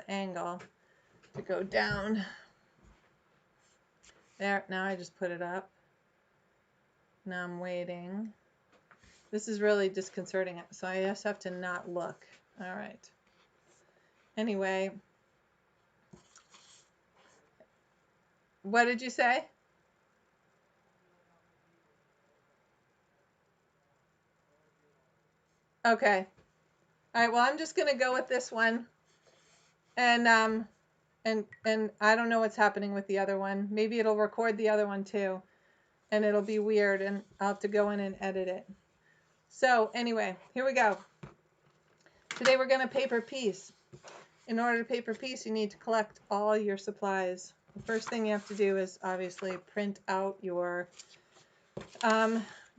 the angle to go down. There, now I just put it up. Now I'm waiting. This is really disconcerting, so I just have to not look. All right. Anyway, what did you say? Okay. All right, well, I'm just going to go with this one. And I don't know what's happening with the other one. Maybe it'll record the other one too, and it'll be weird, and I'll have to go in and edit it. So anyway, here we go. Today we're going to paper piece. In order to paper piece, you need to collect all your supplies. The first thing you have to do is obviously print out your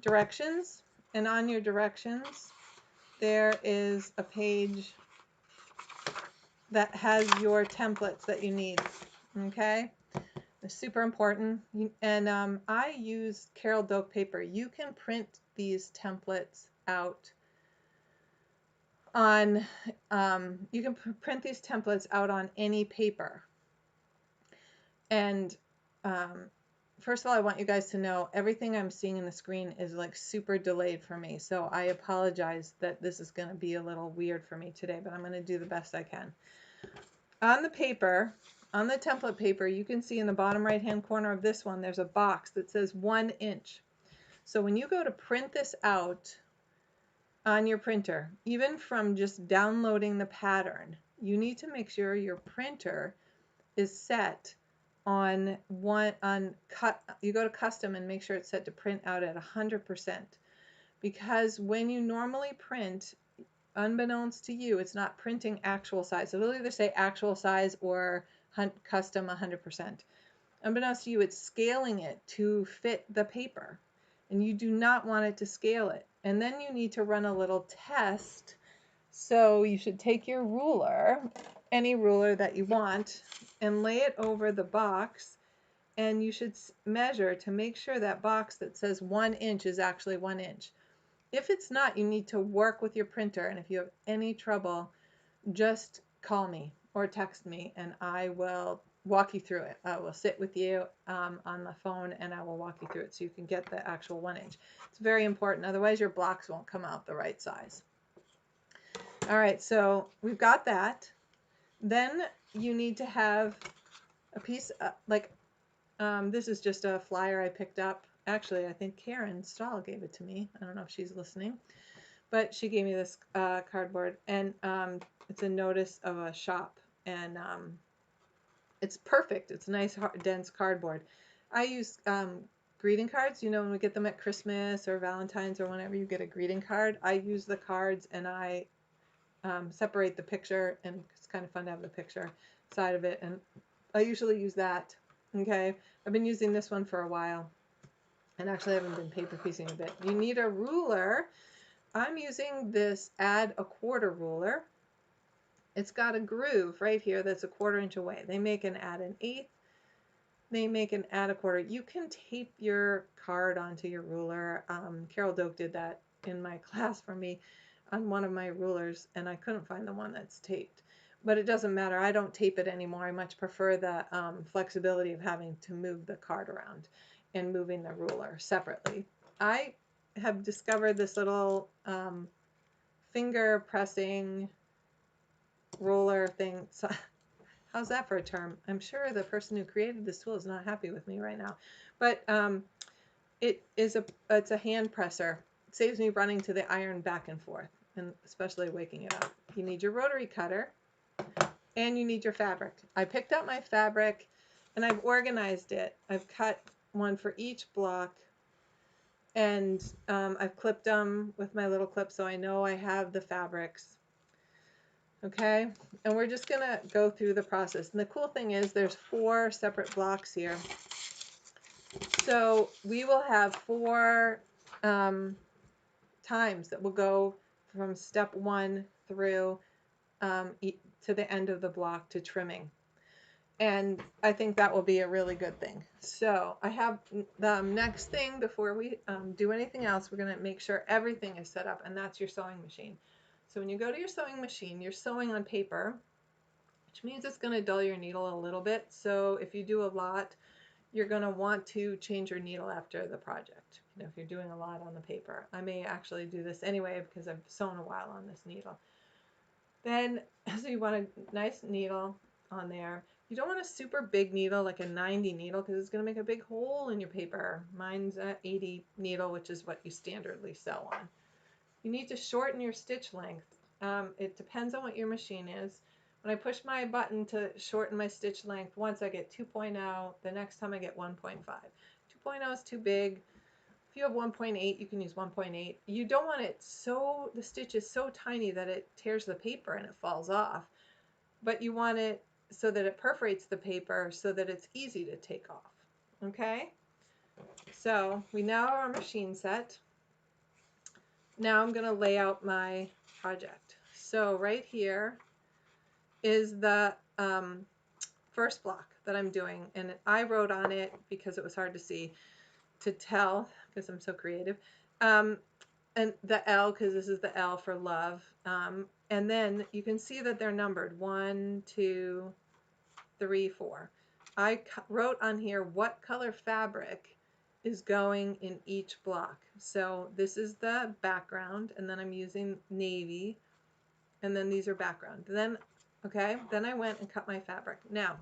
directions, and on your directions there is a page that has your templates that you need. Okay, it's super important. And I use Carol Doak paper. You can print these templates out on you can print these templates out on any paper. And first of all, I want you guys to know everything I'm seeing in the screen is like super delayed for me. So I apologize that this is going to be a little weird for me today, but I'm going to do the best I can. On the paper, on the template paper, you can see in the bottom right hand corner of this one, there's a box that says 1 inch. So when you go to print this out on your printer, even from just downloading the pattern, you need to make sure your printer is set on you go to custom and make sure it's set to print out at 100%, because when you normally print, unbeknownst to you, it's not printing actual size. So it'll either say actual size or custom 100%. Unbeknownst to you, it's scaling it to fit the paper, and you do not want it to scale it. And then you need to run a little test. So you should take your ruler, any ruler that you want, and lay it over the box, and you should measure to make sure that box that says 1 inch is actually 1 inch. If it's not, you need to work with your printer, and if you have any trouble, just call me or text me, and I will walk you through it. I will sit with you on the phone, and I will walk you through it so you can get the actual 1 inch. It's very important, otherwise your blocks won't come out the right size. All right, so we've got that. Then you need to have a piece this is just a flyer I picked up. Actually, I think Karen Stahl gave it to me. I don't know if she's listening, but she gave me this cardboard, and it's a notice of a shop, and it's perfect. It's nice, dense cardboard. I use greeting cards. You know, when we get them at Christmas or Valentine's or whenever you get a greeting card, I use the cards and I separate the picture, and it's kind of fun to have the picture side of it, and I usually use that. Okay, I've been using this one for a while, and actually I haven't been paper piecing a bit. You need a ruler. I'm using this add a quarter ruler. It's got a groove right here that's a 1/4 inch away. They make an add an eighth. They make an add a quarter. You can tape your card onto your ruler. Carol Doak did that in my class for me on one of my rulers, and I couldn't find the one that's taped. But it doesn't matter. I don't tape it anymore. I much prefer the flexibility of having to move the card around and moving the ruler separately. I have discovered this little finger pressing ruler thing. So, how's that for a term? I'm sure the person who created this tool is not happy with me right now. But it's a hand presser. It saves me running to the iron back and forth, and especially waking it up. You need your rotary cutter, and you need your fabric. I picked up my fabric, and I've organized it. I've cut one for each block, and I've clipped them with my little clip so I know I have the fabrics. Okay, and we're just gonna go through the process. And the cool thing is there's 4 separate blocks here. So we will have 4 times that will go from step 1 through to the end of the block to trimming. And I think that will be a really good thing. So I have the next thing before we do anything else, we're going to make sure everything is set up, and that's your sewing machine. So when you go to your sewing machine, you're sewing on paper, which means it's going to dull your needle a little bit. So if you do a lot, you're going to want to change your needle after the project. You know, if you're doing a lot on the paper. I may actually do this anyway because I've sewn a while on this needle. Then, so you want a nice needle on there. You don't want a super big needle, like a 90 needle, because it's going to make a big hole in your paper. Mine's an 80 needle, which is what you standardly sew on. You need to shorten your stitch length. It depends on what your machine is. When I push my button to shorten my stitch length, once I get 2.0, the next time I get 1.5. 2.0 is too big. If you have 1.8, you can use 1.8. You don't want it so, the stitch is so tiny that it tears the paper and it falls off, but you want it so that it perforates the paper so that it's easy to take off. Okay? So we now have our machine set. Now I'm going to lay out my project. So right here is the first block that I'm doing, and I wrote on it because it was hard to see, to tell, because I'm so creative, and the L, because this is the L for love, and then you can see that they're numbered 1, 2, 3, 4. I wrote on here what color fabric is going in each block. So this is the background, and then I'm using navy, and then these are background. Then, okay, then I went and cut my fabric. Now,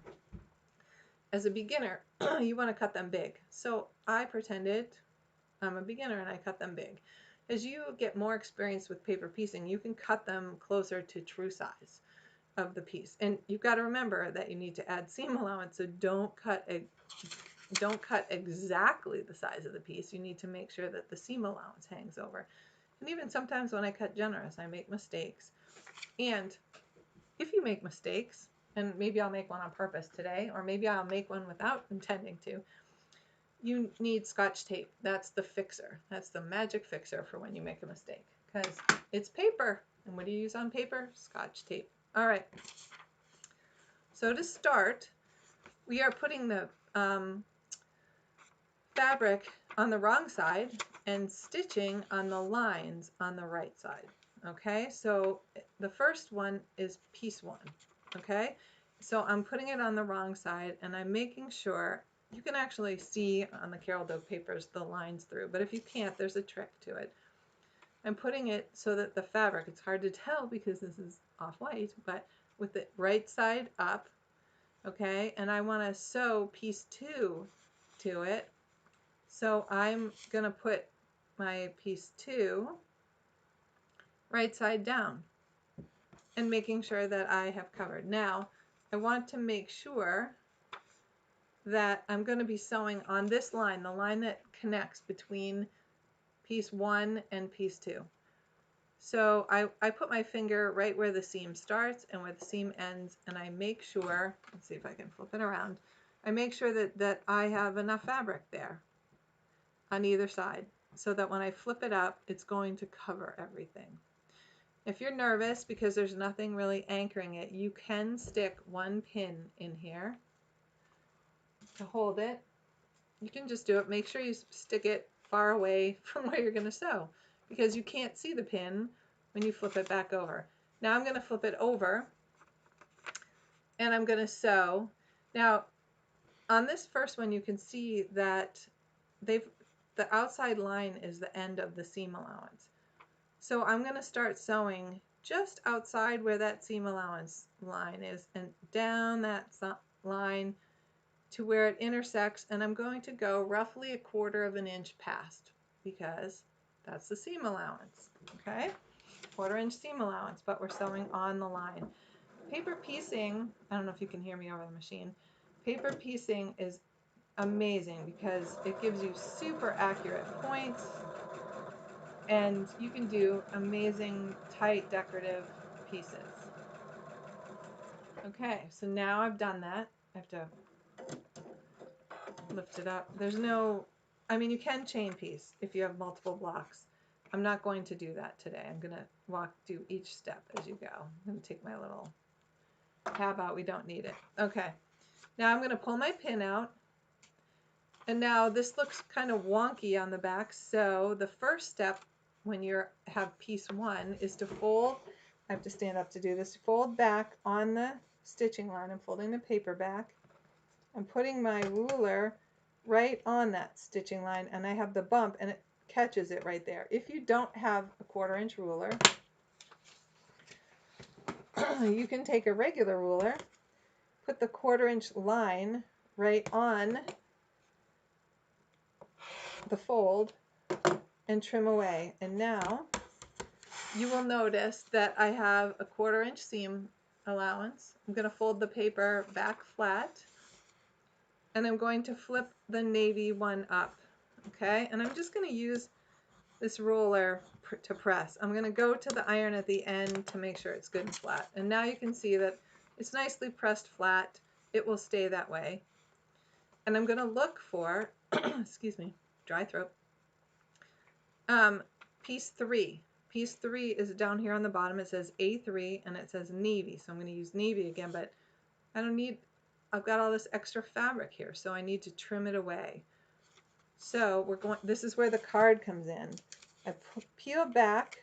as a beginner, you want to cut them big. So I pretended I'm a beginner and I cut them big. As you get more experience with paper piecing, you can cut them closer to true size of the piece. And you've got to remember that you need to add seam allowance, so don't cut exactly the size of the piece. You need to make sure that the seam allowance hangs over. And even sometimes when I cut generous, I make mistakes. And if you make mistakes, and maybe I'll make one on purpose today, or maybe I'll make one without intending to, you need Scotch tape. That's the fixer. That's the magic fixer for when you make a mistake, because it's paper. And what do you use on paper? Scotch tape. All right. So to start, we are putting the fabric on the wrong side and stitching on the lines on the right side. Okay, so the first one is piece 1. Okay, so I'm putting it on the wrong side, and I'm making sure you can actually see on the Carol Doak papers the lines through, but if you can't, there's a trick to it. I'm putting it so that the fabric, it's hard to tell because this is off-white, but with the right side up, okay, and I want to sew piece 2 to it. So I'm going to put my piece 2 right side down and making sure that I have covered. Now, I want to make sure that I'm going to be sewing on this line, the line that connects between piece 1 and piece 2. So I put my finger right where the seam starts and where the seam ends, and I make sure, let's see if I can flip it around, I make sure that I have enough fabric there on either side, so that when I flip it up, it's going to cover everything. If you're nervous because there's nothing really anchoring it, you can stick one pin in here to hold it. You can just do it. Make sure you stick it far away from where you're going to sew, because you can't see the pin when you flip it back over. Now I'm going to flip it over and I'm going to sew. Now on this first one, you can see that the outside line is the end of the seam allowance. So I'm going to start sewing just outside where that seam allowance line is and down that line to where it intersects, and I'm going to go roughly 1/4 of an inch past, because that's the seam allowance. Okay, 1/4 inch seam allowance, but we're sewing on the line. Paper piecing, I don't know if you can hear me over the machine, paper piecing is amazing because it gives you super accurate points, and you can do amazing tight decorative pieces. Okay, so now I've done that. I have to lift it up. There's no, I mean, you can chain piece if you have multiple blocks. I'm not going to do that today. I'm going to do each step as you go. I'm going to take my little tab out. We don't need it. Okay, now I'm going to pull my pin out. And now this looks kind of wonky on the back. So the first step when you have piece 1 is to fold. I have to stand up to do this. Fold back on the stitching line. I'm folding the paper back. I'm putting my ruler right on that stitching line, and I have the bump, and it catches it right there. If you don't have a 1/4" ruler, you can take a regular ruler, put the 1/4" line right on the fold, and trim away. And now you will notice that I have a 1/4" seam allowance. I'm going to fold the paper back flat, and I'm going to flip the navy one up. Okay, and I'm just going to use this roller to press. I'm going to go to the iron at the end to make sure it's good and flat. And now you can see that it's nicely pressed flat. It will stay that way. And I'm going to look for, excuse me, dry throat, piece 3. Piece 3 is down here on the bottom. It says A3 and it says navy. So I'm going to use navy again, but I don't need, I've got all this extra fabric here, so I need to trim it away. So we're going, this is where the card comes in. I peel back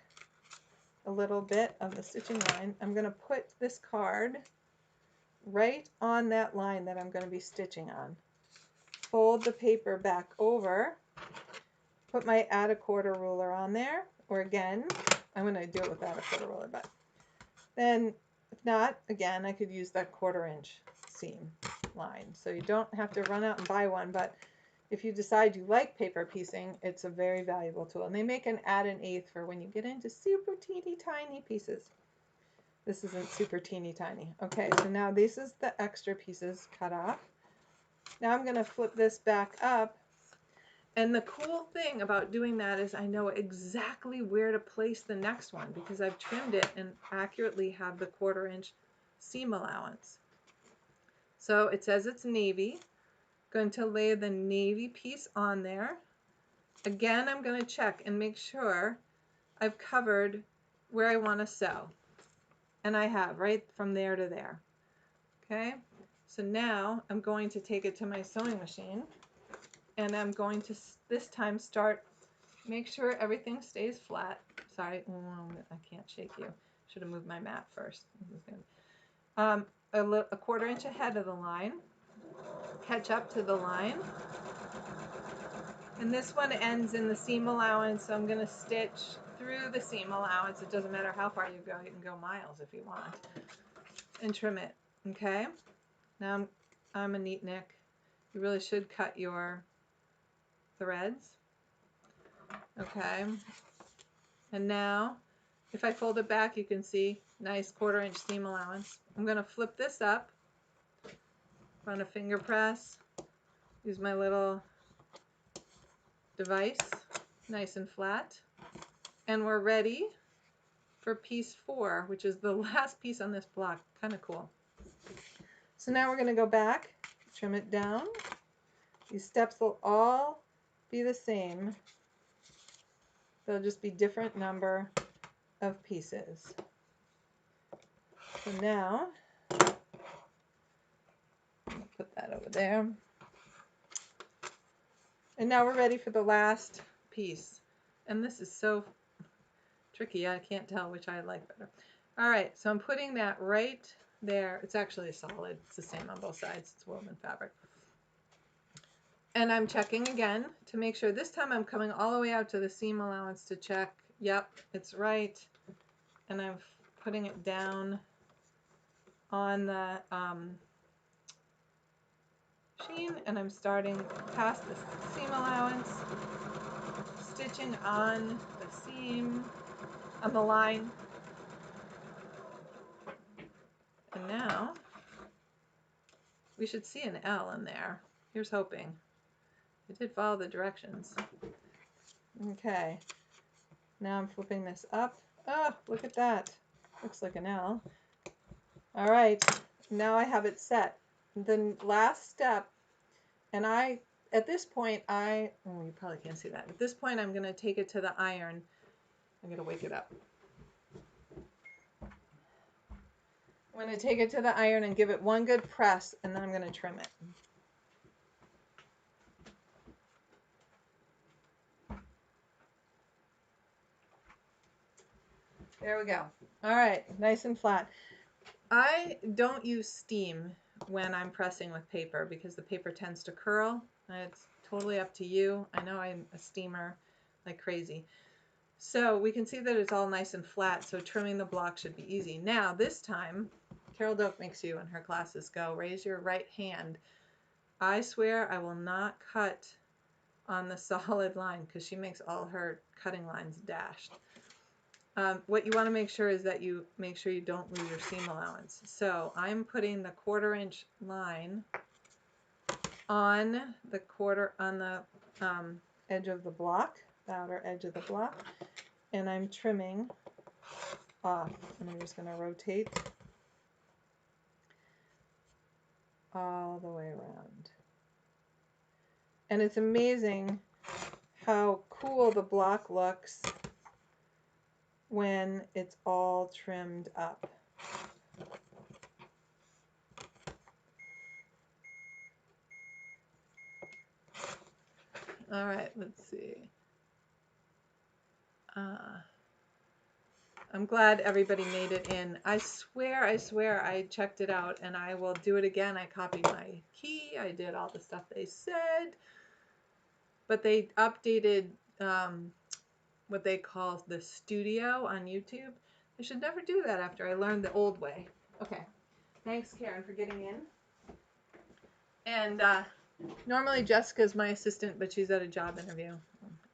a little bit of the stitching line. I'm going to put this card right on that line that I'm going to be stitching on. Fold the paper back over, put my add a 1/4 ruler on there, or again, I'm going to do it without a 1/4 ruler, but then if not, again, I could use that 1/4" seam line. So you don't have to run out and buy one, but if you decide you like paper piecing, it's a very valuable tool. And they make an add an 1/8 for when you get into super teeny tiny pieces. This isn't super teeny tiny. Okay, so now this is the extra pieces cut off. Now I'm going to flip this back up. And the cool thing about doing that is I know exactly where to place the next one because I've trimmed it and accurately have the 1/4" seam allowance. So it says it's navy. Going to lay the navy piece on there. Again, I'm going to check and make sure I've covered where I want to sew. And I have, right from there to there. Okay, so now I'm going to take it to my sewing machine. And I'm going to this time start, make sure everything stays flat. Sorry, I can't shake you. Should have moved my mat first. A 1/4" ahead of the line. Catch up to the line. And this one ends in the seam allowance, so I'm going to stitch through the seam allowance. It doesn't matter how far you go. You can go miles if you want. And trim it. Okay? Now I'm a neatnik. You really should cut your threads. Okay, and now if I fold it back, you can see nice 1/4" seam allowance. I'm going to flip this up, run a finger press, use my little device, nice and flat, and we're ready for piece 4, which is the last piece on this block. Kind of cool. So now we're going to go back, trim it down. These steps will all be the same. They'll just be different number of pieces. So now, I'll put that over there. And now we're ready for the last piece. And this is so tricky, I can't tell which I like better. All right, so I'm putting that right there. It's actually solid. It's the same on both sides. It's woven fabric. And I'm checking again to make sure. This time I'm coming all the way out to the seam allowance to check. Yep, it's right. And I'm putting it down on the machine, and I'm starting past the seam allowance, stitching on the seam, on the line. And now we should see an L in there. Here's hoping. I did follow the directions. Okay, now I'm flipping this up. Oh, look at that. Looks like an L. All right, now I have it set. The last step, and at this point, oh, you probably can't see that. At this point, I'm going to take it to the iron. I'm going to wake it up. I'm going to take it to the iron and give it one good press, and then I'm going to trim it. There we go. All right, nice and flat. I don't use steam when I'm pressing with paper because the paper tends to curl. It's totally up to you. I know I'm a steamer like crazy. So we can see that it's all nice and flat, so trimming the block should be easy. Now, this time, Carol Doak makes you in her classes go, raise your right hand. I swear I will not cut on the solid line because she makes all her cutting lines dashed. What you want to make sure is that you make sure you don't lose your seam allowance. So I'm putting the 1/4 inch line on the edge of the block, the outer edge of the block, and I'm trimming off, and I'm just going to rotate all the way around. And it's amazing how cool the block looks when it's all trimmed up. All right, let's see. I'm glad everybody made it in. I swear I checked it out, and I will do it again. I copied my key. I did all the stuff they said. But they updated what they call the studio on YouTube. I should never do that after I learned the old way. Okay. Thanks, Karen, for getting in. And normally Jessica's my assistant, but she's at a job interview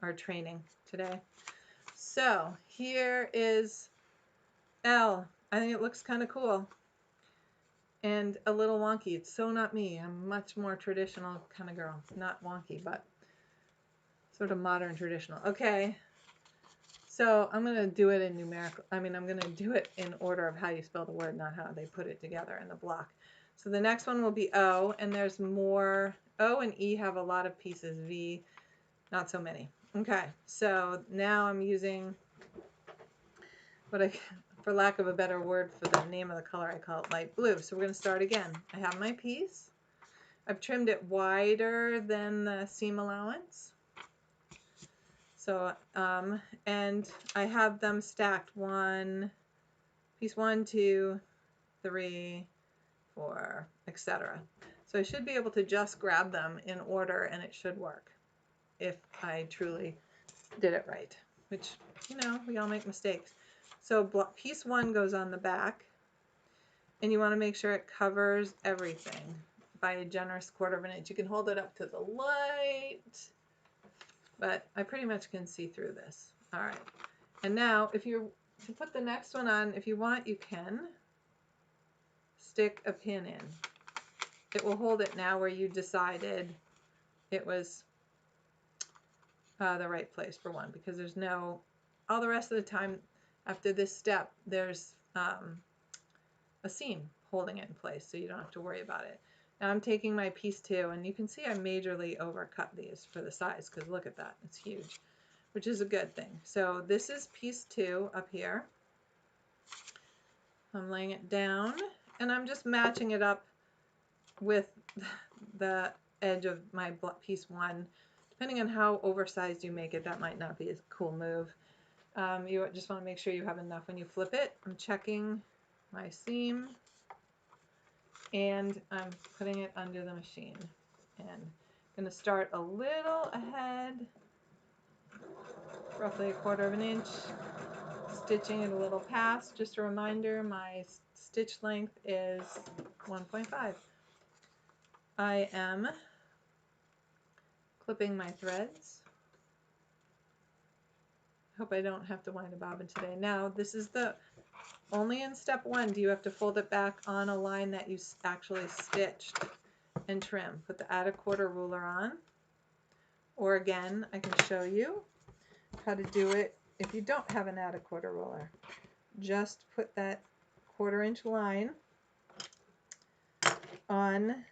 or training today. So here is L. I think it looks kind of cool and a little wonky. It's so not me. I'm much more traditional kind of girl. Not wonky, but sort of modern traditional. Okay. So I'm going to do it in numerical. I'm going to do it in order of how you spell the word, not how they put it together in the block. So the next one will be O, and there's more. O and E have a lot of pieces. V, not so many. Okay, so now I'm using what I, for lack of a better word for the name of the color, I call it light blue. So we're going to start again. I have my piece. I've trimmed it wider than the seam allowance. So, and I have them stacked piece 1, 2, 3, 4, etc. So I should be able to just grab them in order and it should work if I truly did it right, which, you know, we all make mistakes. So piece 1 goes on the back, and you want to make sure it covers everything by a generous 1/4 inch. You can hold it up to the light, but I pretty much can see through this. All right. And now to put the next one on, if you want, you can stick a pin in. It will hold it now where you decided it was the right place for one, because there's all the rest of the time after this step, there's a seam holding it in place, so you don't have to worry about it. Now I'm taking my piece 2, and you can see I majorly overcut these for the size, because look at that, it's huge, which is a good thing. So this is piece 2 up here. I'm laying it down, and I'm just matching it up with the edge of my piece 1. Depending on how oversized you make it, that might not be a cool move. You just want to make sure you have enough when you flip it. I'm checking my seam, and I'm putting it under the machine. And I'm going to start a little ahead, roughly a 1/4 inch, stitching it a little past. Just a reminder, my stitch length is 1.5. I am clipping my threads. Hope I don't have to wind a bobbin today. Now, this is only in step 1 do you have to fold it back on a line that you actually stitched and trim. Put the add a 1/4 ruler on, or again, I can show you how to do it if you don't have an add a 1/4 ruler. Just put that 1/4 inch line on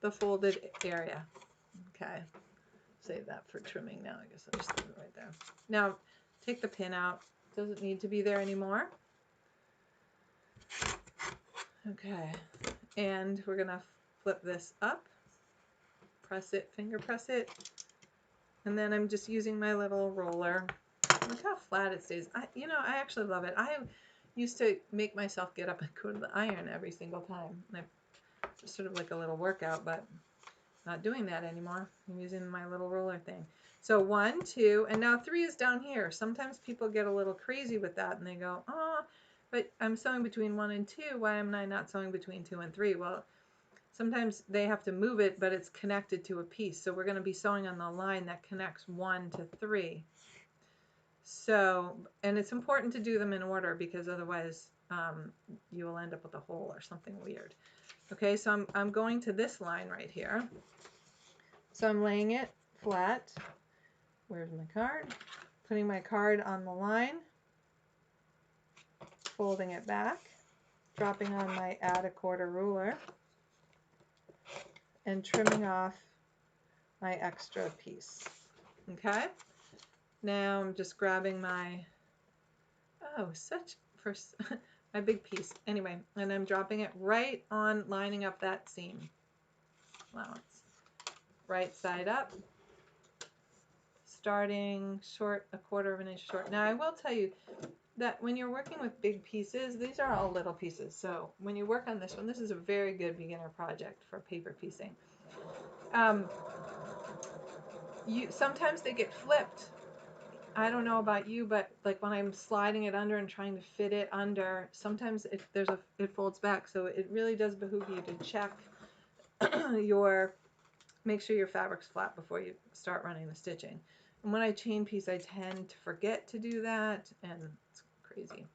the folded area. Okay, save that for trimming now. I guess I'll just leave it right there. Now, take the pin out. Doesn't need to be there anymore. Okay, and we're gonna flip this up, press it, finger press it, and then I'm just using my little roller Look how flat it stays. You know, I actually love it. I used to make myself get up and go to the iron every single time. And it's sort of like a little workout, but not doing that anymore. I'm using my little roller thing. So 1, 2, and now 3 is down here. Sometimes people get a little crazy with that and they go, oh, but I'm sewing between 1 and 2. Why am I not sewing between 2 and 3? Well, sometimes they have to move it, but it's connected to a piece. So we're going to be sewing on the line that connects 1 to 3. So, and it's important to do them in order because otherwise you will end up with a hole or something weird. Okay, so I'm going to this line right here. So I'm laying it flat. Where's my card? Putting my card on the line, folding it back, dropping on my add a quarter ruler, and trimming off my extra piece. Okay, now I'm just grabbing my, my big piece. Anyway, and I'm dropping it right on, lining up that seam allowance. Right side up, starting short, 1/4 of an inch short. Now I will tell you that when you're working with big pieces, these are all little pieces. So when you work on this one, this is a very good beginner project for paper piecing. Sometimes they get flipped. I don't know about you, but like when I'm sliding it under and trying to fit it under, sometimes it folds back. So it really does behoove you to check make sure your fabric's flat before you start running the stitching. And when I chain piece, I tend to forget to do that, and it's crazy.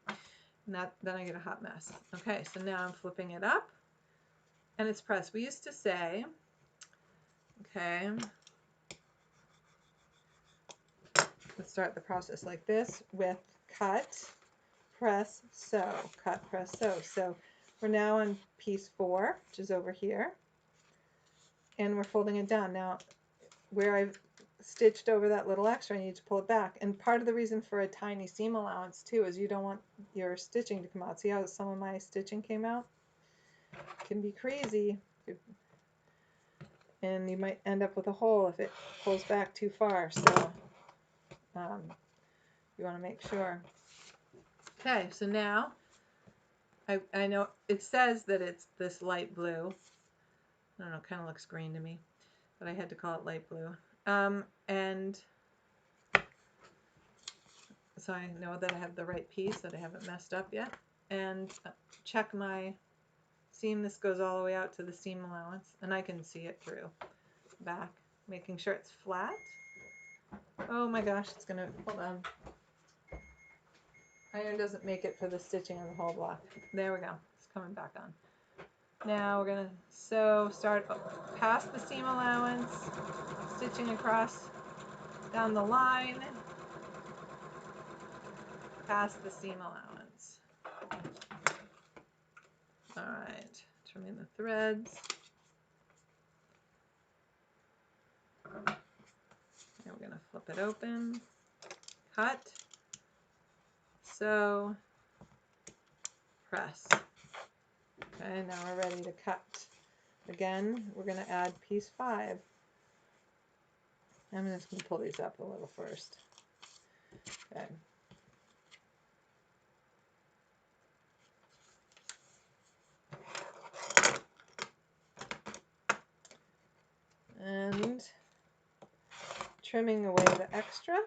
Then I get a hot mess. Okay, so now I'm flipping it up, and it's pressed. We used to say, okay, let's start the process like this with cut, press, sew, cut, press, sew. So we're now on piece 4, which is over here, and we're folding it down. Now, where I've stitched over that little extra, I need to pull it back. And part of the reason for a tiny seam allowance too is you don't want your stitching to come out. See how some of my stitching came out? It can be crazy, and you might end up with a hole if it pulls back too far. So you want to make sure. Okay, so now I know it says that it's this light blue. I don't know, it kind of looks green to me, but I had to call it light blue. And so I know that I have the right piece, that I haven't messed up yet. And check my seam. This goes all the way out to the seam allowance, and I can see it through back, making sure it's flat. Oh my gosh, it's gonna, hold on. Iron doesn't make it for the stitching on the whole block. There we go, it's coming back on. Now we're gonna start past the seam allowance, stitching across down the line, past the seam allowance. All right, trimming the threads. And we're gonna flip it open, cut, sew, press. Okay, now we're ready to cut. Again, we're gonna add piece 5. I'm just gonna pull these up a little first. Okay. And trimming away the extra.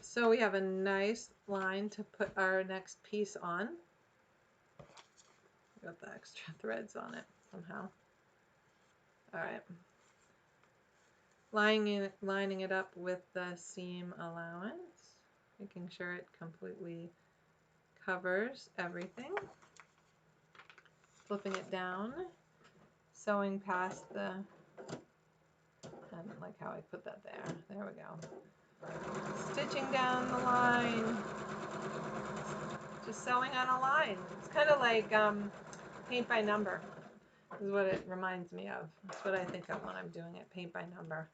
So we have a nice line to put our next piece on. Got the extra threads on it somehow. All right. Lining it up with the seam allowance, making sure it completely covers everything. Flipping it down, sewing past the, I don't like how I put that there. There we go. Stitching down the line, just sewing on a line. It's kind of like paint by number is what it reminds me of. That's what I think of when I'm doing it, paint by number.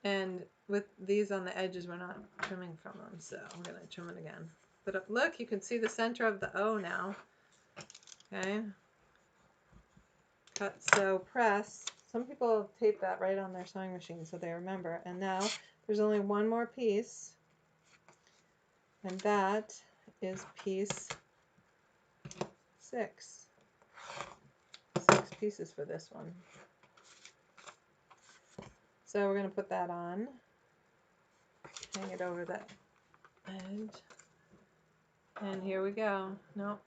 And with these on the edges, we're not trimming from them, so I'm going to trim it again. But look, you can see the center of the O now. Okay. Cut, sew, press. Some people tape that right on their sewing machine so they remember. And now There's only one more piece, and that is piece 6. 6 pieces for this one. So we're going to put that on, hang it over that edge, and here we go. Nope.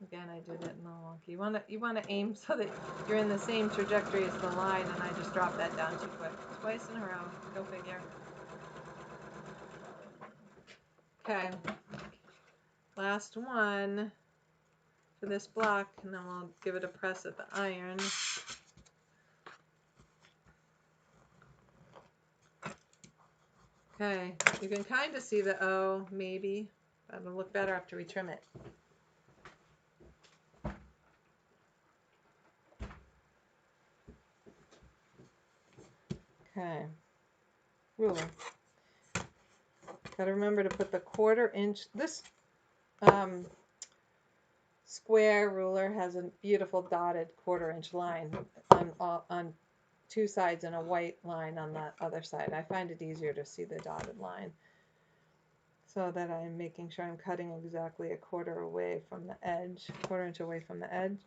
Again, I did it in the wonky. You want to aim so that you're in the same trajectory as the line, and I just dropped that down too quick. Twice in a row. Go figure. Okay. Last one for this block, and then we'll give it a press at the iron. Okay. You can kind of see the O, maybe. That'll look better after we trim it. Okay, ruler. Got to remember to put the 1/4 inch. This square ruler has a beautiful dotted 1/4 inch line on 2 sides and a white line on the other side. I find it easier to see the dotted line so that I'm making sure I'm cutting exactly a 1/4 away from the edge, 1/4 inch away from the edge.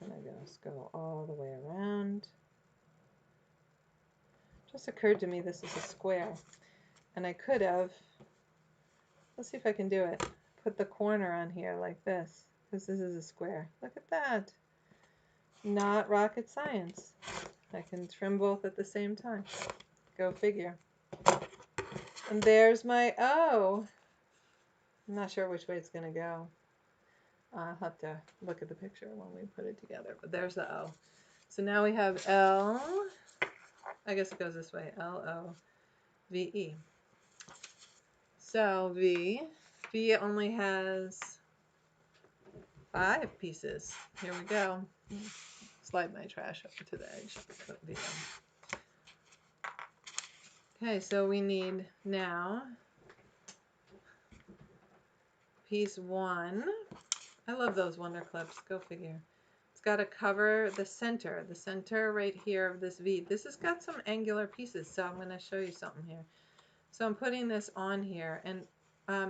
And I just go all the way around. Just occurred to me this is a square, and I could have, let's see if I can do it, put the corner on here like this, because this is a square. Look at that. Not rocket science. I can trim both at the same time. Go figure. And there's my O. I'm not sure which way it's going to go. I'll have to look at the picture when we put it together, but there's the O. So now we have L. I guess it goes this way. L-O-V-E. So V only has 5 pieces. Here we go. Slide my trash up to the edge. Put V in. Okay, so we need now piece 1. I love those wonder clips. Go figure. It's got to cover the center right here of this V. This has got some angular pieces, so I'm going to show you something here. So I'm putting this on here, and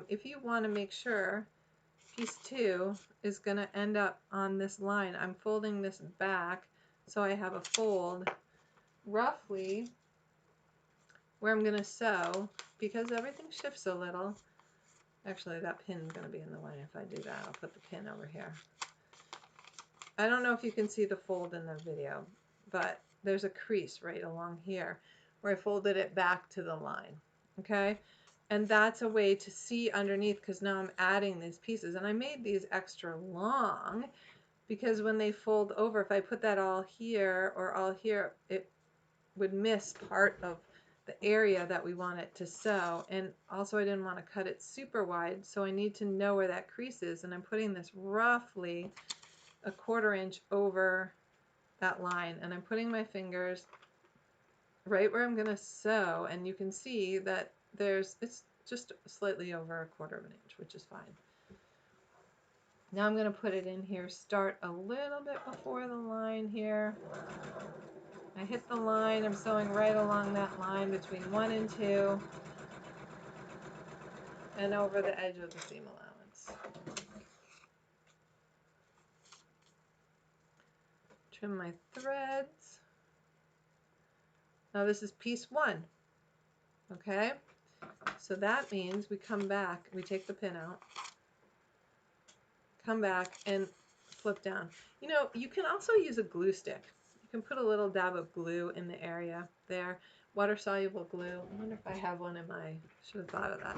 if you want to make sure piece 2 is going to end up on this line, I'm folding this back so I have a fold roughly where I'm going to sew, because everything shifts a little. Actually, that pin is going to be in the way. If I do that, I'll put the pin over here. I don't know if you can see the fold in the video, but there's a crease right along here where I folded it back to the line. Okay, and that's a way to see underneath, because now I'm adding these pieces, and I made these extra long because when they fold over, if I put that all here or all here, it would miss part of the area that we want it to sew. And also I didn't want to cut it super wide, so I need to know where that crease is, and I'm putting this roughly a 1/4 inch over that line, and I'm putting my fingers right where I'm going to sew, and you can see that it's just slightly over a 1/4 of an inch, which is fine. Now I'm going to put it in here, start a little bit before the line here. I hit the line, I'm sewing right along that line between 1 and 2 and over the edge of the seam allowance. Trim my threads. Now this is piece 1, okay? So that means we come back, we take the pin out, come back and flip down. You know, you can also use a glue stick. You can put a little dab of glue in the area there, water-soluble glue. I wonder if I have one in my, should have thought of that.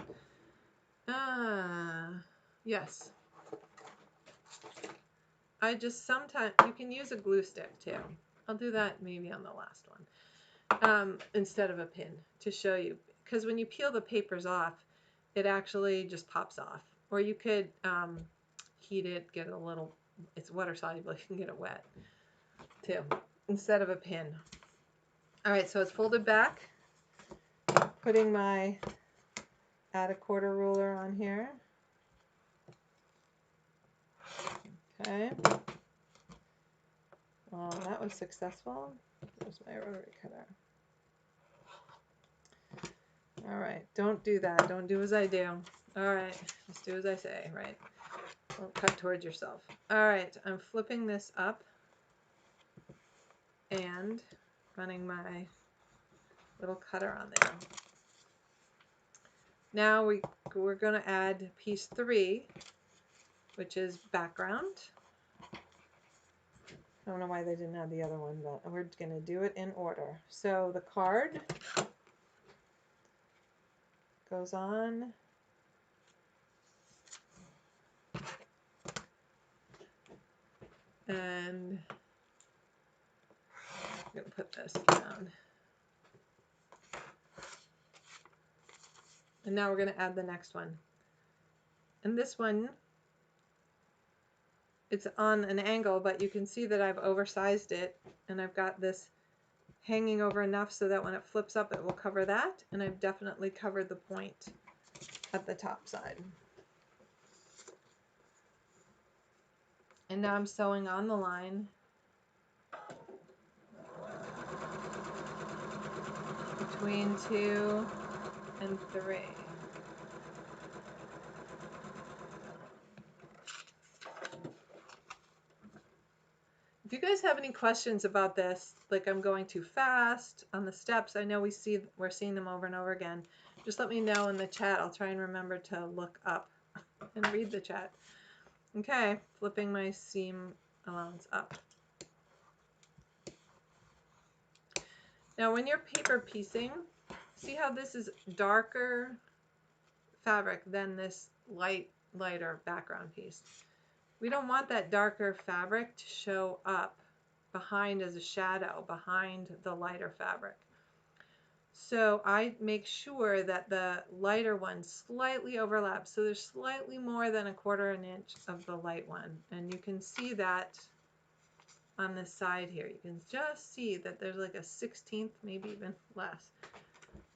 Yes. I just sometimes, you can use a glue stick too. I'll do that maybe on the last one, instead of a pin, to show you. Because when you peel the papers off, it actually just pops off. Or you could heat it, get it a little, it's water soluble, you can get it wet too, instead of a pin. All right, so it's folded back. Putting my add a 1/4 ruler on here. Okay. Well, that was successful. There's my rotary cutter. All right, don't do that. Don't do as I do. All right, just do as I say, right? Don't cut towards yourself. All right, I'm flipping this up and running my little cutter on there. Now we're going to add piece 3, which is background. I don't know why they didn't have the other one, but we're going to do it in order. So the card goes on. And I'm going to put this down. And now we're going to add the next one. And this one, it's on an angle, but you can see that I've oversized it. And I've got this hanging over enough so that when it flips up, it will cover that. And I've definitely covered the point at the top side. And now I'm sewing on the line between 2 and 3. If you guys have any questions about this, like I'm going too fast on the steps, I know we're seeing them over and over again. Just let me know in the chat. I'll try and remember to look up and read the chat. Okay, flipping my seam allowance up. Now when you're paper piecing, see how this is darker fabric than this lighter background piece. We don't want that darker fabric to show up behind as a shadow behind the lighter fabric. So I make sure that the lighter one slightly overlaps. So there's slightly more than 1/4 inch of the light one. And you can see that on this side here. You can just see that there's like a 1/16, maybe even less.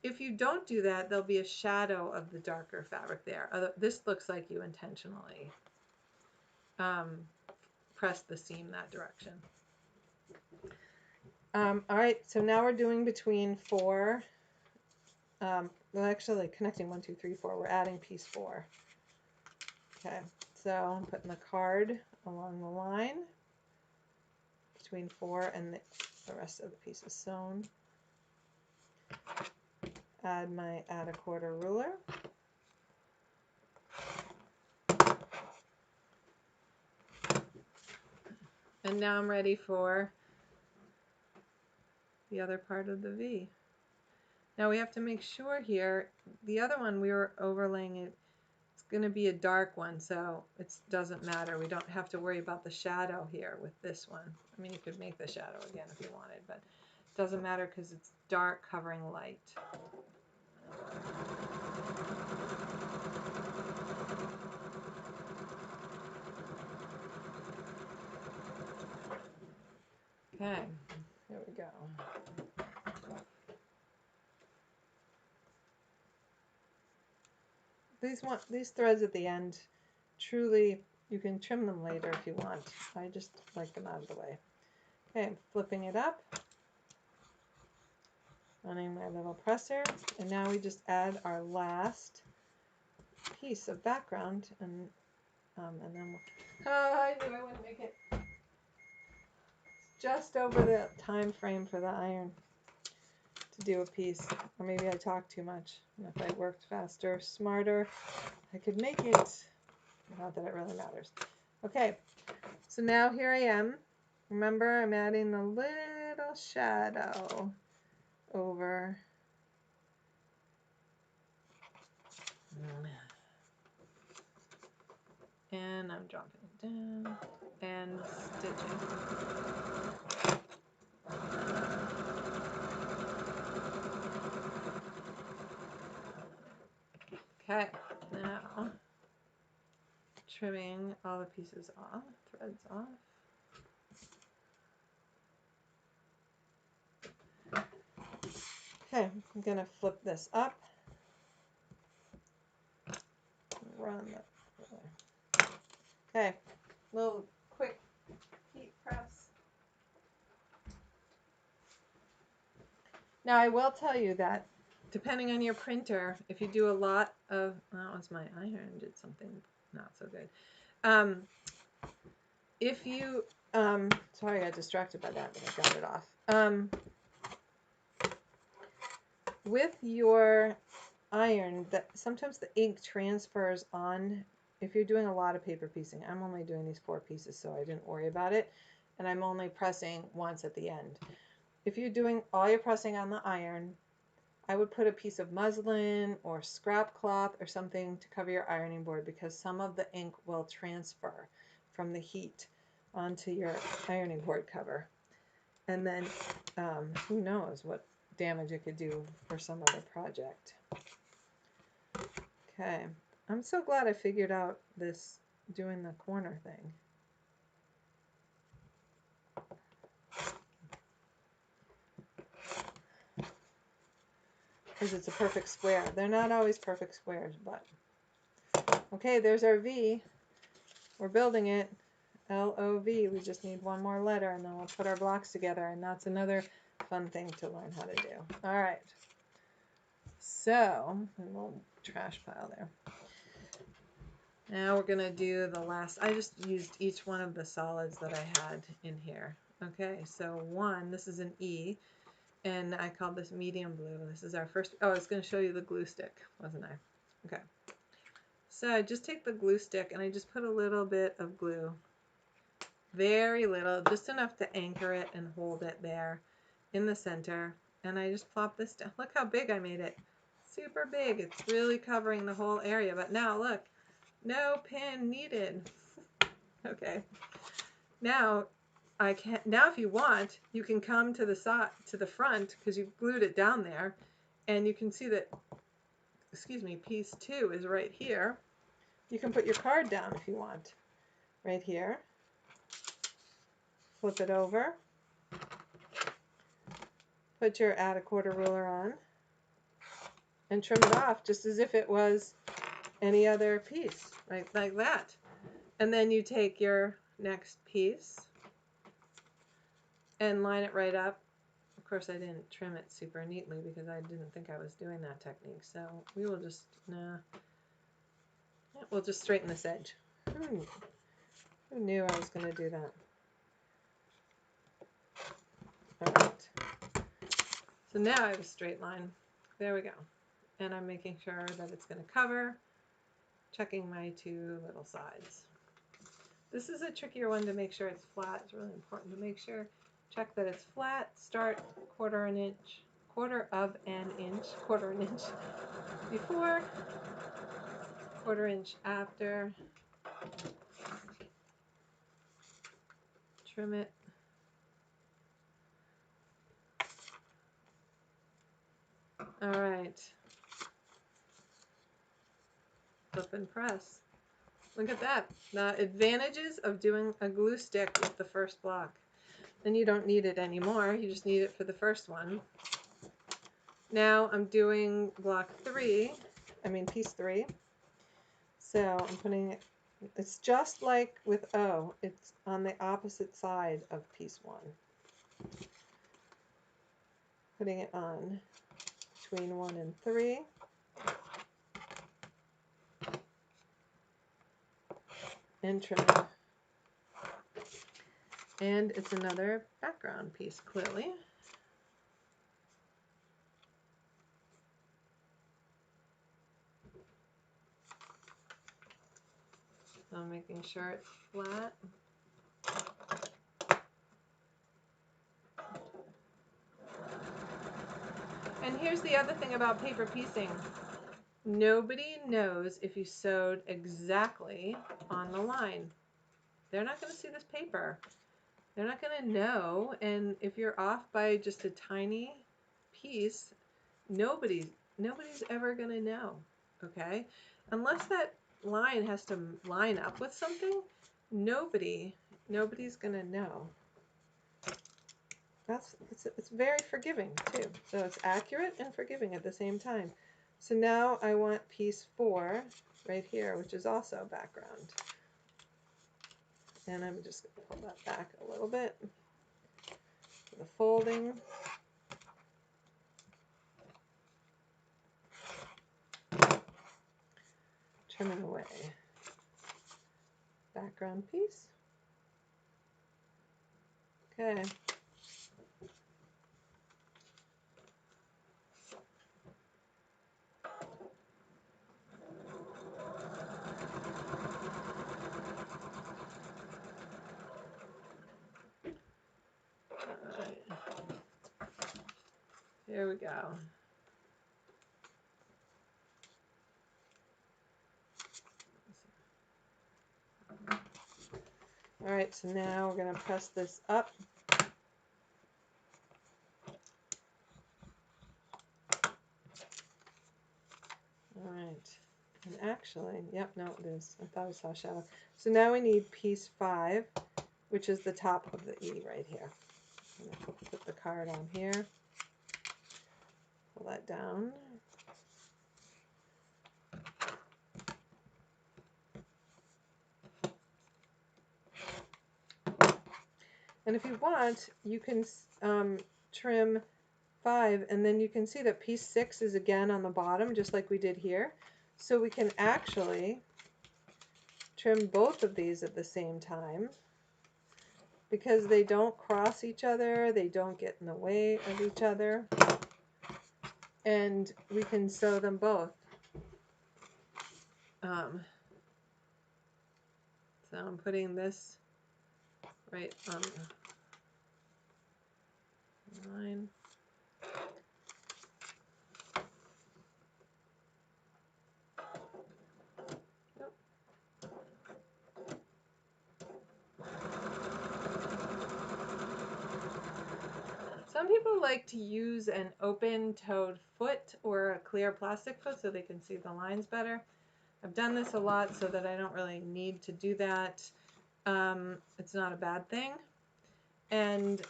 If you don't do that, there'll be a shadow of the darker fabric there. This looks like you intentionally press the seam that direction. All right, so now we're doing between 4. Well, actually connecting 1, 2, 3, 4. We're adding piece 4. Okay, so I'm putting the card along the line between 4 and the rest of the pieces sewn. Add my add 1/4 ruler. And now I'm ready for the other part of the V. Now we have to make sure here, the other one we were overlaying it, it's going to be a dark one, so it doesn't matter. We don't have to worry about the shadow here with this one. I mean, you could make the shadow again if you wanted, but it doesn't matter because it's dark covering light. Okay, here we go. These threads at the end, truly, you can trim them later if you want. I just like them out of the way. Okay, I'm flipping it up, running my little presser, and now we just add our last piece of background, and then we'll, oh, I knew I wouldn't make it. It's just over the time frame for the iron to do a piece, or maybe I talk too much. And if I worked faster, smarter, I could make it. Not that it really matters. Okay, so now here I am. Remember, I'm adding a little shadow over. And I'm dropping it down and stitching. Okay, now trimming all the pieces off, threads off. Okay, I'm going to flip this up. Run that. Okay, little quick heat press. Now I will tell you that depending on your printer, if you do a lot of, that was my iron did something not so good. If you, sorry, I got distracted by that, but I got it off. With your iron, that sometimes the ink transfers on. If you're doing a lot of paper piecing, I'm only doing these 4 pieces, so I didn't worry about it, and I'm only pressing once at the end. If you're doing all your pressing on the iron, I would put a piece of muslin or scrap cloth or something to cover your ironing board, because some of the ink will transfer from the heat onto your ironing board cover, and then who knows what damage it could do for some other project. Okay, I'm so glad I figured out this doing the corner thing. Because it's a perfect square. They're not always perfect squares, but okay, there's our V. We're building it. L-O-V. We just need one more letter, and then we'll put our blocks together, and that's another fun thing to learn how to do. All right. So, a little trash pile there. Now we're going to do the last. I just used each one of the solids that I had in here. Okay, so one, this is an E, and I called this medium blue. This is our first. Oh, I was going to show you the glue stick, wasn't I? Okay. So I just take the glue stick and I just put a little bit of glue. Very little, just enough to anchor it and hold it there in the center. And I just plop this down. Look how big I made it. Super big. It's really covering the whole area. But now look, no pin needed. Okay. Now I can. Now if you want, you can come to the side, to the front, because you've glued it down there, and you can see that. Excuse me. Piece 2 is right here. You can put your card down if you want. Right here. Flip it over. Put your add a quarter ruler on. And trim it off just as if it was any other piece, like that. And then you take your next piece and line it right up. Of course, I didn't trim it super neatly because I didn't think I was doing that technique. So we will just, we'll just straighten this edge. Who knew I was going to do that? All right. So now I have a straight line. There we go. And I'm making sure that it's going to cover, checking my 2 little sides. This is a trickier one to make sure it's flat. It's really important to make sure, check that it's flat. Start quarter of an inch before, quarter inch after. Trim it. All right. Flip and press. Look at that. The advantages of doing a glue stick with the first block. Then you don't need it anymore. You just need it for the first one. Now I'm doing piece 3. So I'm putting it, it's just like with O, it's on the opposite side of piece 1. Putting it on between 1 and 3. And trim it. And it's another background piece, clearly. So I'm making sure it's flat. And here's the other thing about paper piecing. Nobody knows if you sewed exactly on the line. They're not going to see this paper. They're not going to know. And if you're off by just a tiny piece, nobody's ever going to know. Okay? Unless that line has to line up with something, nobody's going to know. It's very forgiving too. So it's accurate and forgiving at the same time. So now I want piece 4 right here, which is also background. And I'm just going to pull that back a little bit. The folding. trimming away. Background piece. Okay. There we go. All right, so now we're going to press this up. All right, and actually, yep, no, it is. I thought I saw a shadow. So now we need piece 5, which is the top of the E right here. I'm going to put the card on here. Pull that down. And if you want, you can trim 5, and then you can see that piece 6 is again on the bottom, just like we did here. So we can actually trim both of these at the same time because they don't cross each other, they don't get in the way of each other, and we can sew them both. So I'm putting this right on the line. Some people like to use an open-toed foot or a clear plastic foot so they can see the lines better. I've done this a lot so that I don't really need to do that. It's not a bad thing. And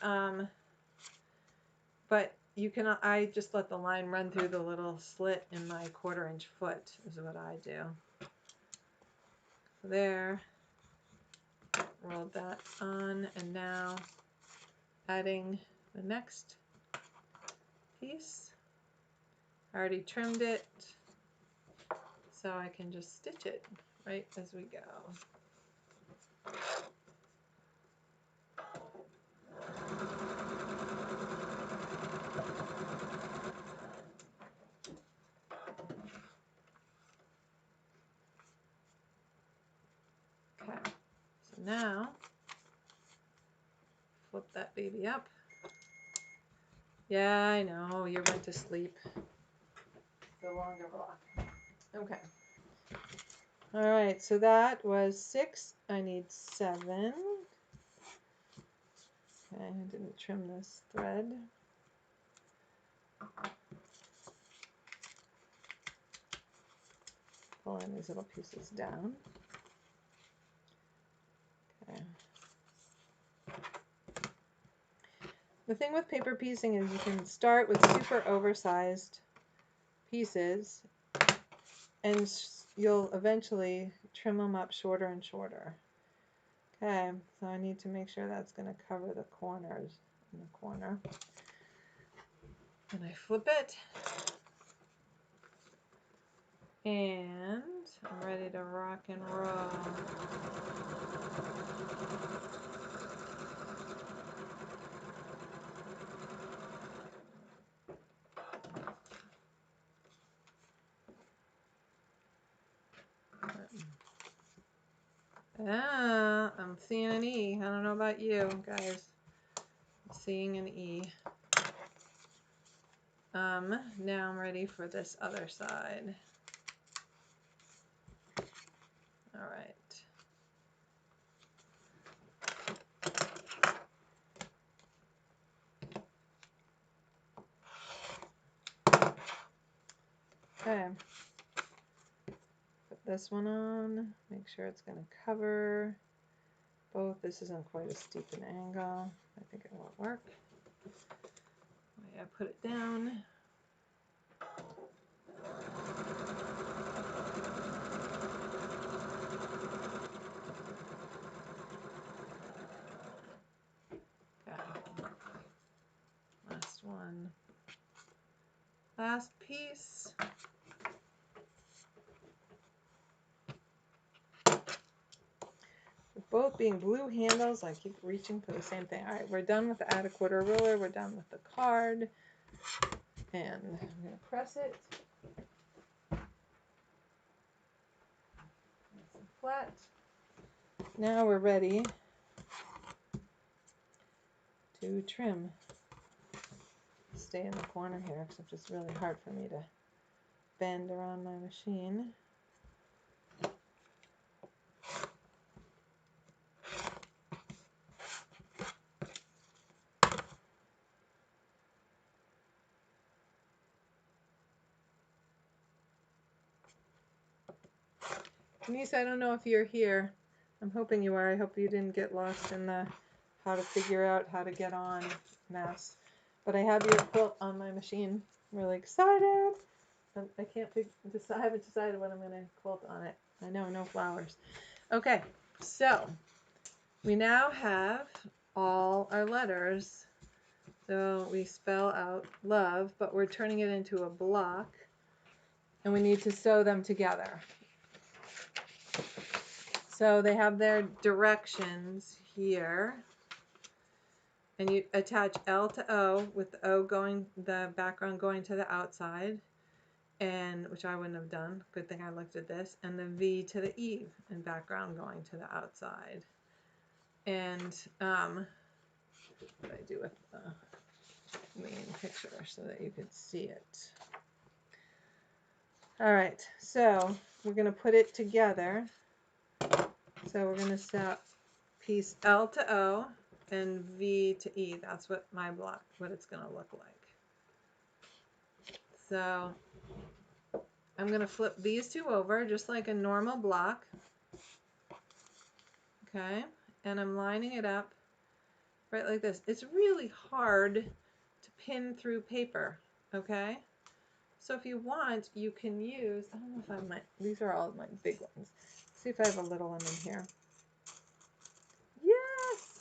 but you can, I just let the line run through the little slit in my 1/4-inch foot is what I do. So there, rolled that on, and now adding the next piece. I already trimmed it, so I can just stitch it right as we go. Okay, so now flip that baby up. Yeah, I know, you went to sleep. The longer block. Okay. All right, so that was 6. I need 7. Okay, I didn't trim this thread. Pulling these little pieces down. Okay. The thing with paper piecing is you can start with super oversized pieces and you'll eventually trim them up shorter and shorter. Okay, so I need to make sure that's going to cover the corners in the corner. And I flip it. And I'm ready to rock and roll. Ah, I'm seeing an E. I don't know about you guys. I'm seeing an E. Now I'm ready for this other side. All right. Okay. Put this one on. Make sure it's going to cover both. This isn't quite as steep an angle. I think it won't work. I put it down. Okay. Last one. Last piece. both being blue handles. I keep reaching for the same thing. All right, we're done with the add a quarter ruler. We're done with the card. And I'm going to press it. Nice and flat. Now we're ready to trim. Stay in the corner here, except it's really hard for me to bend around my machine. Denise, I don't know if you're here. I'm hoping you are. I hope you didn't get lost in the how to figure out how to get on mess. But I have your quilt on my machine. I'm really excited. I haven't decided what I'm going to quilt on it. I know, no flowers. Okay, so we now have all our letters. So we spell out love, but we're turning it into a block. And we need to sew them together. So they have their directions here. And you attach L to O with the O going, the background going to the outside, and which I wouldn't have done. Good thing I looked at this. And the V to the E and background going to the outside. And what I do with the main picture so that you could see it. All right, so we're going to put it together. So we're going to set piece L to O and V to E. That's what my block, what it's going to look like. So I'm going to flip these two over just like a normal block. Okay, and I'm lining it up right like this. It's really hard to pin through paper. Okay, so if you want, you can use, I don't know if I might, these are all my big ones. Let's see if I have a little one in here. Yes!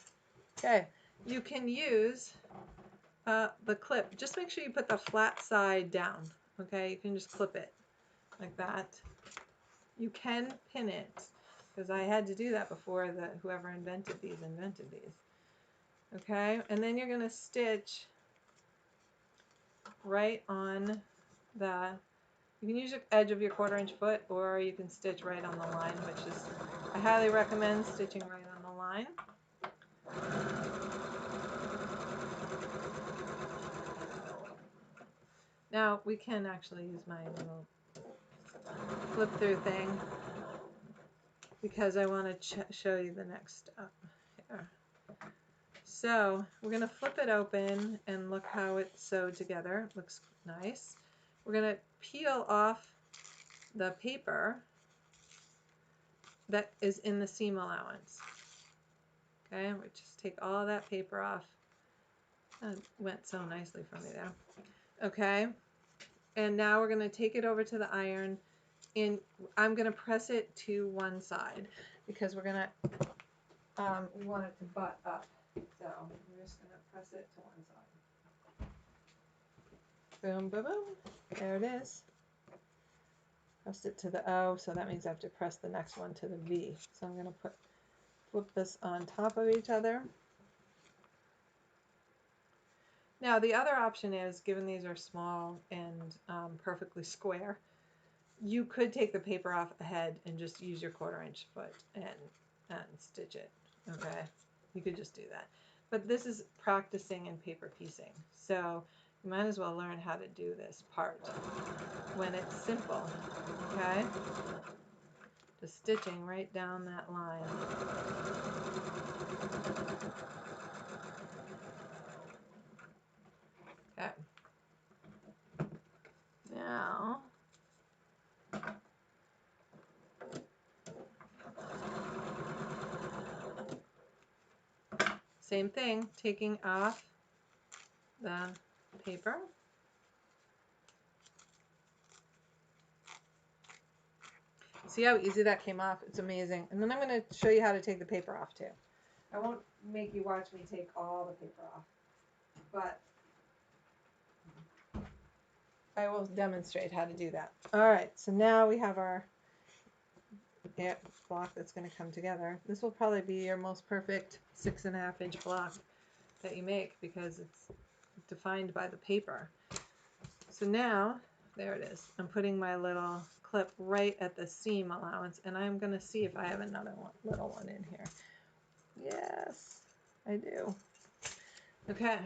Okay, you can use the clip. Just make sure you put the flat side down. Okay, you can just clip it like that. You can pin it, because I had to do that before whoever invented these. Okay, and then you're going to stitch right on the, you can use the edge of your 1/4 inch foot, or you can stitch right on the line, which is, I highly recommend stitching right on the line. Now we can actually use my little flip through thing because I want to show you the next step here. So we're going to flip it open and look how it's sewed together. It looks nice. We're going to peel off the paper that is in the seam allowance. Okay, we just take all that paper off. That went so nicely for me there. Okay, and now we're going to take it over to the iron. And I'm going to press it to one side because we're going to, we want it to butt up. So I'm just going to press it to one side. Boom, boom, boom. There it is. Press it to the O, so that means I have to press the next one to the V. So I'm going to flip this on top of each other. Now the other option is, given these are small and perfectly square, you could take the paper off ahead and just use your 1/4 inch foot and stitch it. Okay, you could just do that. But this is practicing in paper piecing, so you might as well learn how to do this part when it's simple. Okay, just stitching right down that line. Okay, now same thing, taking off the paper. See how easy that came off? It's amazing. And then I'm going to show you how to take the paper off too. I won't make you watch me take all the paper off, but I will demonstrate how to do that. All right, so now we have our block that's going to come together. This will probably be your most perfect 6.5 inch block that you make because it's defined by the paper. So now, there it is. I'm putting my little clip right at the seam allowance, and I'm going to see if I have another little one in here. Yes, I do. Okay.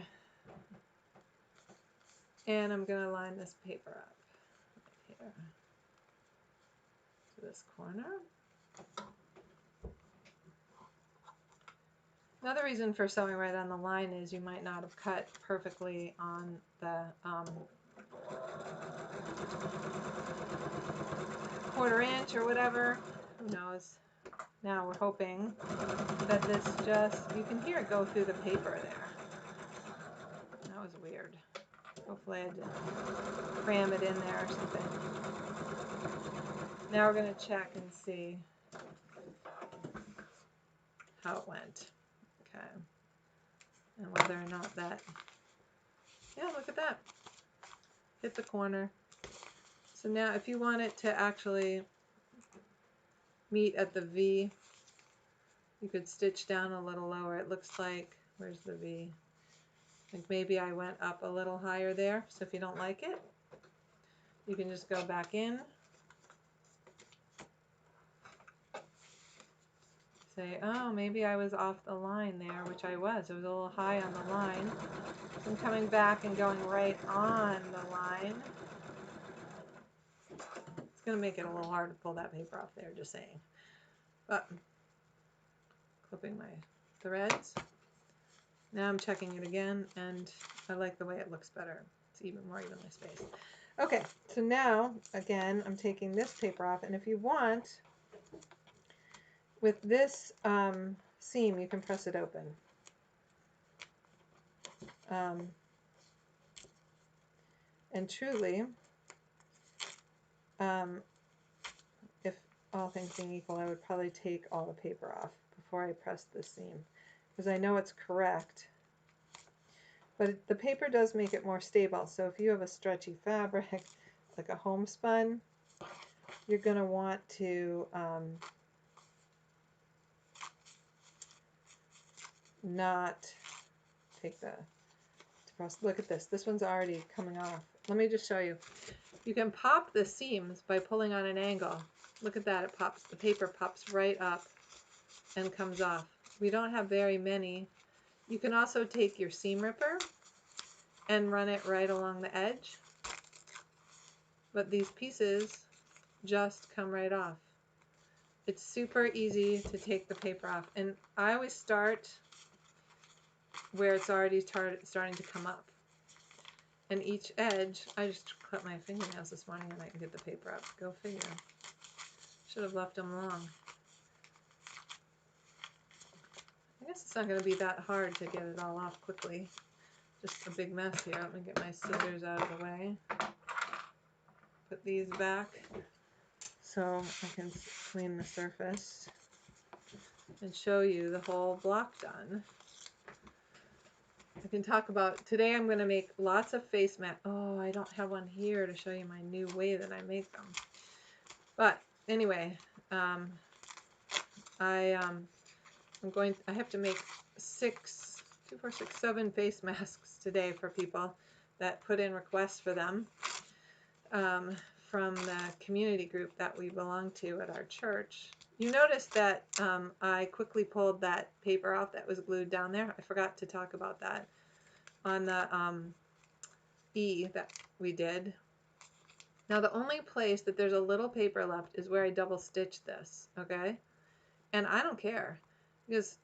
And I'm going to line this paper up right here to this corner. Another reason for sewing right on the line is you might not have cut perfectly on the 1/4 inch or whatever. Who knows? Now we're hoping that this you can hear it go through the paper there. That was weird. Hopefully I didn't cram it in there or something. Now we're going to check and see how it went. Okay. And whether or not that, yeah, look at that. Hit the corner. So now if you want it to actually meet at the V, you could stitch down a little lower. It looks like, where's the V? I think maybe I went up a little higher there. So if you don't like it, you can just go back in. Say, oh, maybe I was off the line there, which I was. It was a little high on the line. So I'm coming back and going right on the line. It's going to make it a little hard to pull that paper off there, just saying. But clipping my threads. Now I'm checking it again, and I like the way it looks better. It's even more evenly spaced. Okay, so now, again, I'm taking this paper off, and if you want, with this seam, you can press it open. And truly, if all things being equal, I would probably take all the paper off before I press the seam, because I know it's correct. But the paper does make it more stable, so if you have a stretchy fabric, like a homespun, you're going to want to not take the press. Look at this. This one's already coming off. Let me just show you. You can pop the seams by pulling on an angle. Look at that. It pops. The paper pops right up and comes off. We don't have very many. You can also take your seam ripper and run it right along the edge. But these pieces just come right off. It's super easy to take the paper off. And I always start where it's already starting to come up. And each edge, I just cut my fingernails this morning and I can get the paper up. Go figure. Should have left them long. I guess it's not going to be that hard to get it all off quickly. Just a big mess here. Let me get my scissors out of the way. Put these back so I can clean the surface and show you the whole block done. I can talk about, today I'm going to make lots of face masks. Oh, I don't have one here to show you my new way that I make them. But anyway, I have to make 7 face masks today for people that put in requests for them from the community group that we belong to at our church. You notice that I quickly pulled that paper off that was glued down there. I forgot to talk about that on the E that we did. Now the only place that there's a little paper left is where I double stitched this, okay? And I don't care because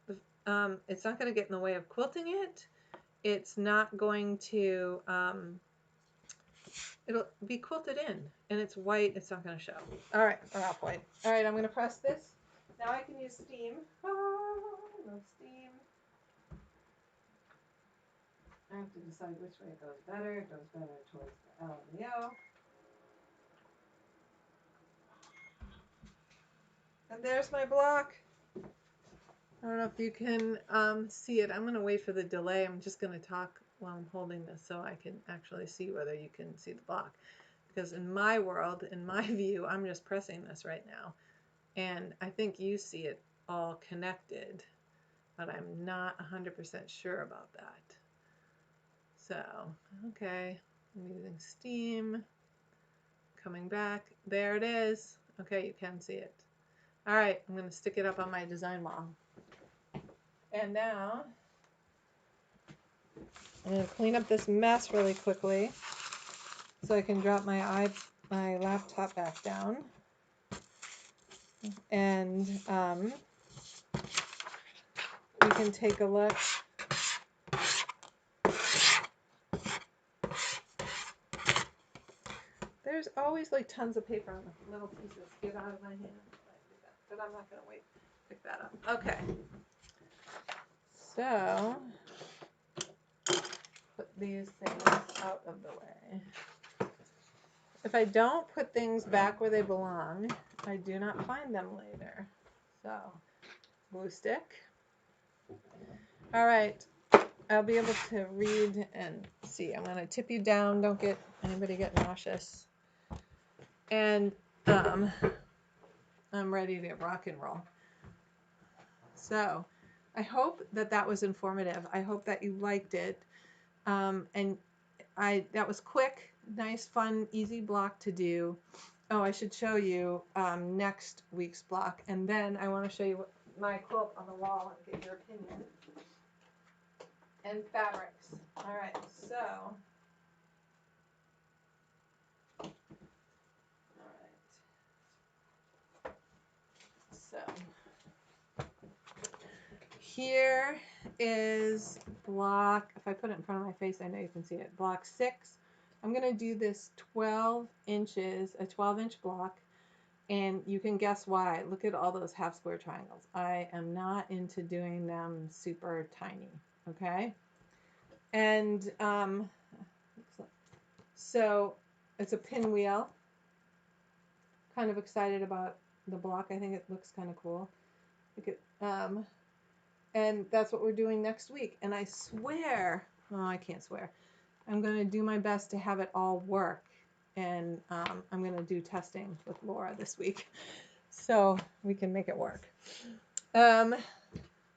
it's not going to get in the way of quilting it. It's not going to, it'll be quilted in, and it's white. It's not going to show. All right, I'm off white. All right, I'm going to press this. Now I can use steam. Ah, I love steam. I have to decide which way it goes better. It goes better towards the L and the O. And there's my block. I don't know if you can see it. I'm going to wait for the delay. I'm just going to talk while I'm holding this so I can actually see whether you can see the block. Because in my world, in my view, I'm just pressing this right now. And I think you see it all connected, but I'm not 100% sure about that. So, okay, I'm using steam, coming back. There it is. Okay, you can see it. All right, I'm going to stick it up on my design wall. And now I'm going to clean up this mess really quickly so I can drop my laptop back down. And we can take a look. There's always like tons of paper on the little pieces. Get out of my hand. But I'm not going to pick that up. Okay. So, put these things out of the way. If I don't put things back where they belong, I do not find them later. So, glue stick. All right. I'll be able to read and see. I'm going to tip you down. Don't get anybody get nauseous. And I'm ready to rock and roll. So I hope that that was informative. I hope that you liked it. And that was quick, nice, fun, easy block to do. Oh, I should show you next week's block. And then I want to show you my quilt on the wall and get your opinion. And fabrics. All right, so. All right. So. Here is block, if I put it in front of my face, I know you can see it, block 6. I'm going to do this 12 inches, a 12-inch block, and you can guess why. Look at all those half square triangles. I am not into doing them super tiny, okay? And so it's a pinwheel. Kind of excited about the block. I think it looks kind of cool. And that's what we're doing next week. And I swear, oh, I can't swear. I'm going to do my best to have it all work. And I'm going to do testing with Laura this week so we can make it work.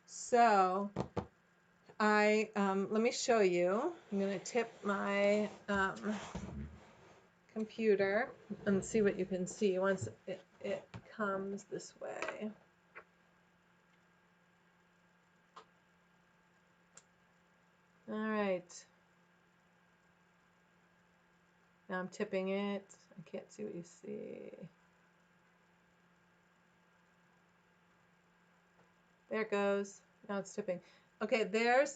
So let me show you. I'm going to tip my computer and see what you can see once it comes this way. All right. Now I'm tipping it. I can't see what you see. There it goes. Now it's tipping. Okay, there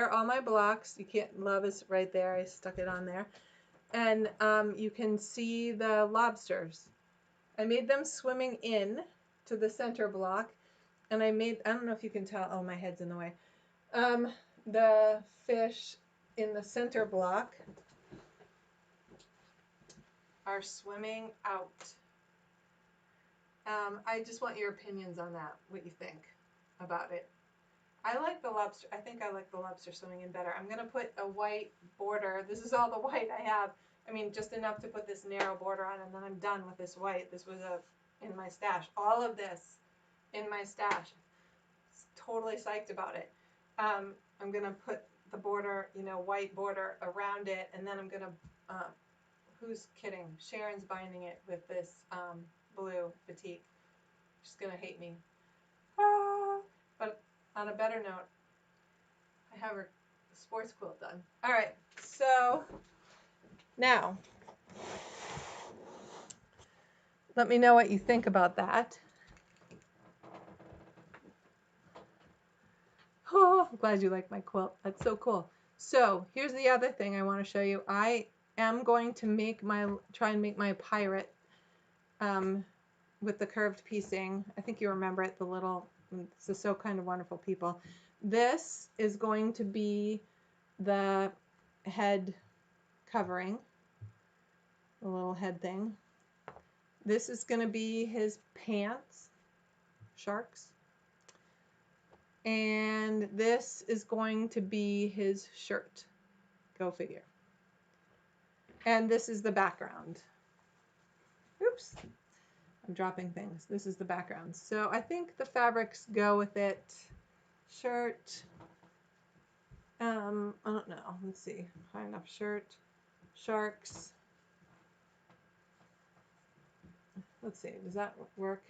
are all my blocks. You can't, love is right there. I stuck it on there. And you can see the lobsters. I made them swimming in to the center block. And I don't know if you can tell. Oh, my head's in the way. The fish in the center block are swimming out. I just want your opinions on that, what you think about it. I like the lobster. I think I like the lobster swimming in better. I'm going to put a white border. This is all the white I have. I mean, just enough to put this narrow border on, and then I'm done with this white. This was in my stash. All of this in my stash. Totally psyched about it. I'm going to put the border, white border around it, and then I'm going to, who's kidding? Sharon's binding it with this blue batik. She's going to hate me. But on a better note, I have her sports quilt done. All right, so now let me know what you think about that. Oh, I'm glad you like my quilt. That's so cool. So here's the other thing I want to show you. I am going to try and make my pirate with the curved piecing. I think you remember it, this is So Kind of Wonderful People. This is going to be the head covering, the little head thing. This is going to be his pants, sharks. And this is going to be his shirt. Go figure. And this is the background. Oops. I'm dropping things. This is the background. So I think the fabrics go with it. Shirt. I don't know. Let's see. High enough shirt. Sharks. Let's see. Does that work?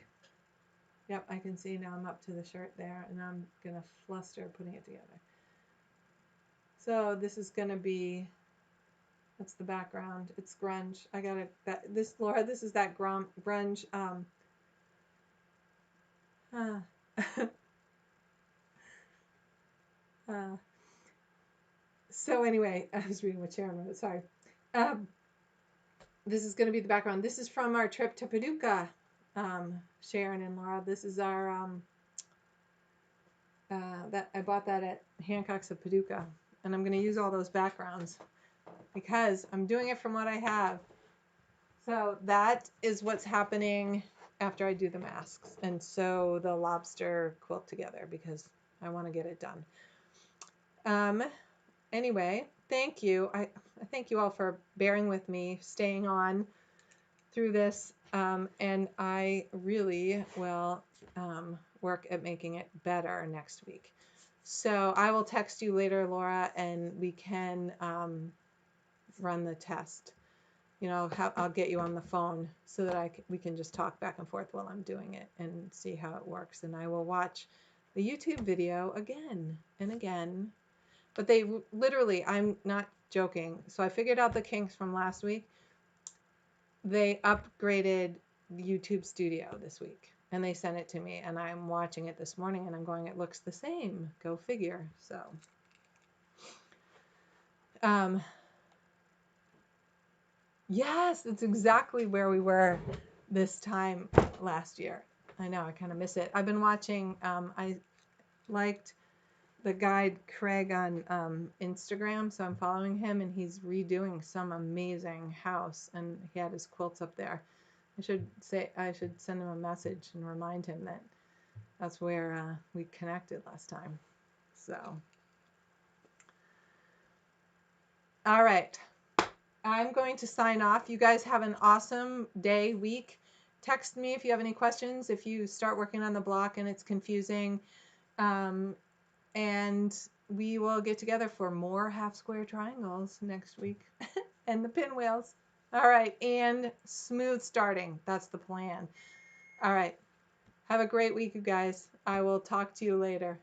Yep, I can see now I'm up to the shirt there, and I'm going to fluster putting it together. So this is going to be, that's the background. It's grunge. I got it. This, Laura, this is that grunge. So anyway, I was reading what Sharon wrote. Sorry. This is going to be the background. This is from our trip to Paducah, Sharon and Laura. This is our that I bought that at Hancock's of Paducah, and I'm going to use all those backgrounds because I'm doing it from what I have. So that is what's happening after I do the masks and sew the lobster quilt together because I want to get it done. Anyway, thank you. I thank you all for bearing with me, staying on through this, and I really will work at making it better next week. So I will text you later, Laura, and we can run the test. You know, I'll get you on the phone so that we can just talk back and forth while I'm doing it and see how it works. And I will watch the YouTube video again and again. But they literally, I'm not joking. So I figured out the kinks from last week. They upgraded YouTube Studio this week and they sent it to me and I'm watching it this morning and I'm going, it looks the same. Go figure. So, yes, it's exactly where we were this time last year. I know, I kind of miss it. I've been watching, I liked the guide Craig on Instagram, so I'm following him and he's redoing some amazing house and he had his quilts up there. I should send him a message and remind him that that's where we connected last time. So, all right. I'm going to sign off. You guys have an awesome day, week. Text me if you have any questions, if you start working on the block and it's confusing. And we will get together for more half square triangles next week and the pinwheels. All right, and smooth starting. That's the plan. All right. Have a great week, you guys. I will talk to you later.